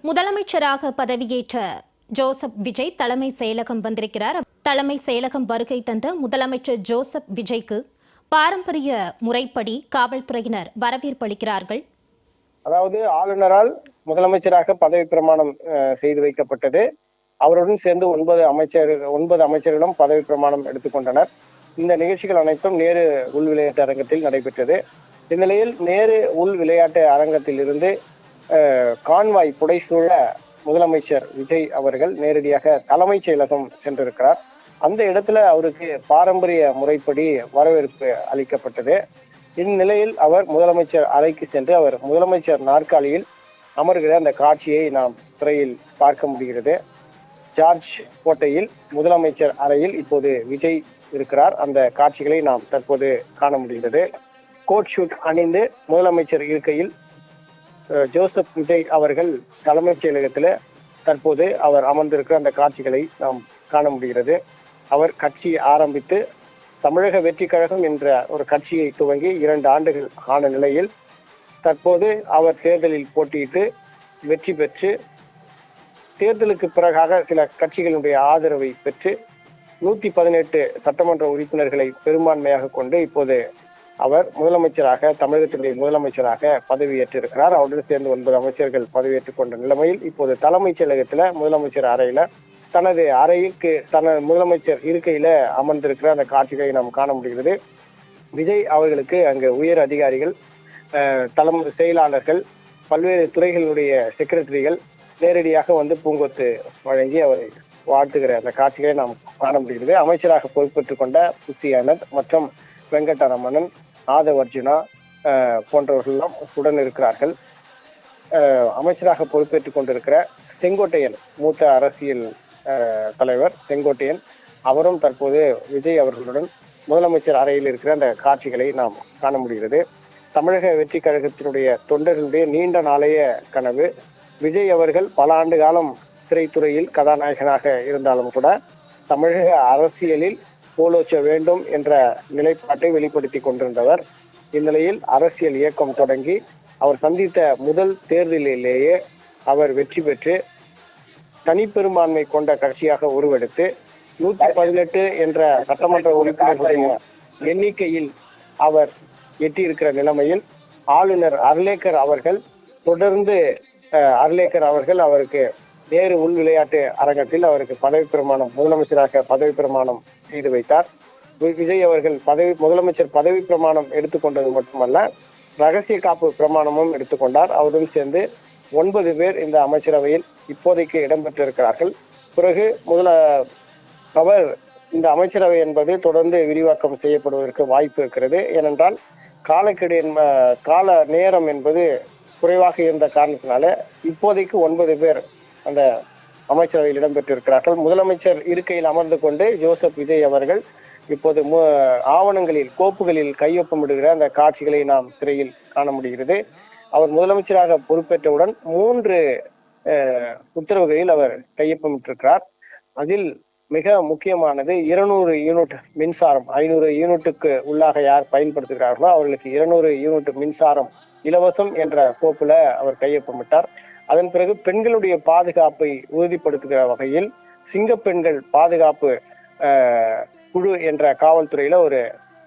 முதலமைச்சராக பதவியேற்ற ஜோசப் விஜய் தலைமை செயலகம் வந்திருக்கிறார். தலைமை செயலகம் வருகை தந்த முதலமைச்சர் ஜோசப் விஜய்க்கு பாரம்பரிய முறைப்படி காவல்துறையினர் வரவேற்பு அளிக்கிறார்கள். அதாவது ஆளுநரால் முதலமைச்சராக பதவி பிரமாணம் செய்து வைக்கப்பட்டது. அவருடன் சேர்ந்து 9 அமைச்சர்களும் பதவி பிரமாணம் எடுத்துக்கொண்டனர். இந்த நிகழ்ச்சிகள் அனைத்தும் நேரு உள் விளையாட்டு அரங்கத்தில் நடைபெற்றது. இந்நிலையில் நேரு உள் விளையாட்டு அரங்கத்தில் இருந்து கான்வாய் புடைசூழ முதலமைச்சர் விஜய் அவர்கள் நேரடியாக தலைமைச் செயலகம் சென்றிருக்கிறார். அந்த இடத்துல அவருக்கு பாரம்பரிய முறைப்படி வரவேற்பு அளிக்கப்பட்டது. இந்நிலையில் அவர் முதலமைச்சர் அறைக்கு சென்று அவர் முதலமைச்சர் நாற்காலியில் அமர்கிற அந்த காட்சியை நாம் திரையில் பார்க்க முடிகிறது. ஜார்ஜ் கோட்டையில் முதலமைச்சர் அறையில் இப்போது விஜய் இருக்கிறார். அந்த காட்சிகளை நாம் தற்போது காண முடிகிறது. கோட் ஷூட் அணிந்து முதலமைச்சர் இருக்கையில் ஜோசப் விஜய் அவர்கள் தலைமைச் செயலகத்தில் தற்போது அவர் அமர்ந்திருக்கிற அந்த காட்சிகளை நாம் காண முடிகிறது. அவர் கட்சி ஆரம்பித்து தமிழக வெற்றி கழகம் என்ற ஒரு கட்சியை துவங்கி 2 ஆண்டுகள் ஆன நிலையில் தற்போது அவர் தேர்தலில் போட்டியிட்டு வெற்றி பெற்று தேர்தலுக்கு பிறகாக சில கட்சிகளுடைய ஆதரவை பெற்று 118 சட்டமன்ற உறுப்பினர்களை பெரும்பான்மையாக கொண்டு இப்போது அவர் முதலமைச்சராக தமிழகத்தினுடைய முதலமைச்சராக பதவியேற்றிருக்கிறார். அவருடன் சேர்ந்து 9 அமைச்சர்கள் பதவியேற்றுக் கொண்ட நிலைமையில் இப்போது தலைமைச் செயலகத்துல முதலமைச்சர் அறையில தனது அறைக்கு முதலமைச்சர் இருக்கையில அமர்ந்திருக்கிற அந்த காட்சிகளை நாம் காண முடிகிறது. விஜய் அவர்களுக்கு அங்கு உயர் அதிகாரிகள், தலைமை செயலாளர்கள், பல்வேறு துறைகளுடைய செக்ரட்டரிகள் நேரடியாக வந்து பூங்கொத்து வழங்கி அவரை வாழ்த்துகிற அந்த காட்சிகளை நாம் காண முடிகிறது. அமைச்சராக பொறுப்பேற்றுக் கொண்ட புசி அனந்த் மற்றும் வெங்கடரமணன், ஆதவ் அர்ஜுனா போன்றவர்களெல்லாம் உடன் இருக்கிறார்கள். அமைச்சராக பொறுப்பேற்றுக் கொண்டிருக்கிற செங்கோட்டையன், மூத்த அரசியல் தலைவர் செங்கோட்டையன், அவரும் தற்போது விஜய் அவர்களுடன் முதலமைச்சர் அறையில் இருக்கிற அந்த காட்சிகளை நாம் காண முடிகிறது. தமிழக வெற்றி கழகத்தினுடைய தொண்டர்களுடைய நீண்ட நாளைய கனவு. விஜய் அவர்கள் பல ஆண்டு காலம் திரைத்துறையில் கதாநாயகனாக இருந்தாலும் கூட தமிழக அரசியலில் கோலோச்ச வேண்டும் என்ற நிலைப்பாட்டை வெளிப்படுத்தி கொண்டிருந்தவர். இந்நிலையில் அரசியல் இயக்கம் தொடங்கி அவர் சந்தித்த முதல் தேர்தலிலேயே அவர் வெற்றி பெற்று தனிப்பெரும்பான்மை கொண்ட கட்சியாக உருவெடுத்து 118 என்ற சட்டமன்ற உறுப்பினர்களுடைய எண்ணிக்கையில் அவர் எட்டியிருக்கிற நிலைமையில் ஆளுநர் அர்லேக்கர் அவர்கள் தொடர்ந்து அவருக்கு நேரு உள் விளையாட்டு அரங்கத்தில் அவருக்கு முதலமைச்சராக பதவி பிரமாணம் செய்து வைத்தார். விஜய் அவர்கள் முதலமைச்சர் பதவி பிரமாணம் எடுத்துக்கொண்டது மட்டுமல்ல, ரகசிய காப்பு பிரமாணமும் எடுத்துக்கொண்டார். அவருடன் சேர்ந்து 9 பேர் இந்த அமைச்சரவையில் இப்போதைக்கு இடம்பெற்றிருக்கிறார்கள். பிறகு அவர் இந்த அமைச்சரவை என்பது தொடர்ந்து விரிவாக்கம் செய்யப்படுவதற்கு வாய்ப்பு இருக்கிறது. ஏனென்றால் கால நேரம் என்பது குறைவாக இருந்த காரணத்தினால இப்போதைக்கு 9 பேர் அந்த அமைச்சரவையில் இடம்பெற்றிருக்கிறார்கள். முதலமைச்சர் இருக்கையில் அமர்ந்து கொண்டு ஜோசப் விஜய் அவர்கள் இப்போது ஆவணங்களில், கோப்புகளில் கையொப்பமிடுகிற அந்த காட்சிகளை நாம் திரையில் காண முடிகிறது. அவர் முதலமைச்சராக பொறுப்பேற்றவுடன் 3 உத்தரவுகளில் அவர் கையொப்பமிட்டிருக்கிறார். அதில் மிக முக்கியமானது 200 யூனிட் மின்சாரம், 500 யூனிட்டுக்கு உள்ளாக யார் பயன்படுத்துகிறார்களோ அவர்களுக்கு 200 யூனிட் மின்சாரம் இலவசம் என்ற கோப்புல அவர் கையொப்பமிட்டார். அதன் பிறகு பெண்களுடைய பாதுகாப்பை உறுதிப்படுத்துகிற வகையில் சிங்க பெண்கள் பாதுகாப்பு குழு என்ற காவல்துறையில ஒரு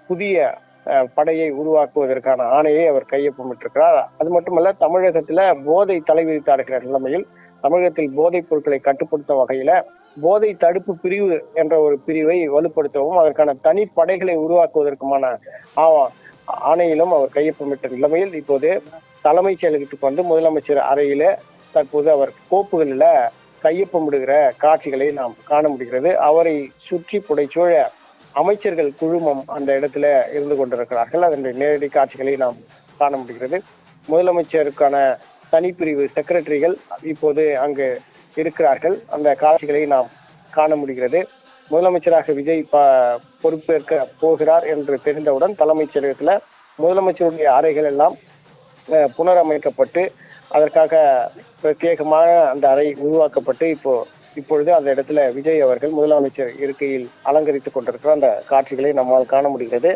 புதிய படையை உருவாக்குவதற்கான ஆணையை அவர் கையொப்பமிட்டிருக்கிறார். அது மட்டுமல்ல, தமிழகத்துல போதை தலைவிரித்தாடுகிற நிலைமையில் தமிழகத்தில் போதைப் பொருட்களை கட்டுப்படுத்தும் வகையில போதை தடுப்பு பிரிவு என்ற ஒரு பிரிவை வலுப்படுத்தவும் அதற்கான தனிப்படைகளை உருவாக்குவதற்குமான ஆணையிலும் அவர் கையொப்பமிட்ட நிலைமையில் இப்போது தலைமைச் செயலகத்துக்கு வந்து முதலமைச்சர் அறையில தற்போது அவர் கோப்புகளில கையொப்பமிடுகிற காட்சிகளை நாம் காண முடிகிறது. அவரை சுற்றி புடைச்சூழ அமைச்சர்கள் குழுமம் அந்த இடத்துல இருந்து கொண்டிருக்கிறார்கள். அதனுடைய நேரடி காட்சிகளை நாம் காண முடிகிறது. முதலமைச்சருக்கான தனிப்பிரிவு செக்ரட்டரிகள் இப்போது அங்கு இருக்கிறார்கள். அந்த காட்சிகளை நாம் காண முடிகிறது. முதலமைச்சராக விஜய் பொறுப்பேற்க போகிறார் என்று தெரிந்தவுடன் தலைமைச் செயலகத்துல முதலமைச்சருடைய அறைகள் எல்லாம் புனரமைக்கப்பட்டு அதற்காக பிரத்யேகமான அந்த அறை உருவாக்கப்பட்டு இப்பொழுது அந்த இடத்துல விஜய் அவர்கள் முதலமைச்சர் இருக்கையில் அலங்கரித்துக் கொண்டிருக்கிற அந்த காட்சிகளை நம்மால் காண முடிகிறது.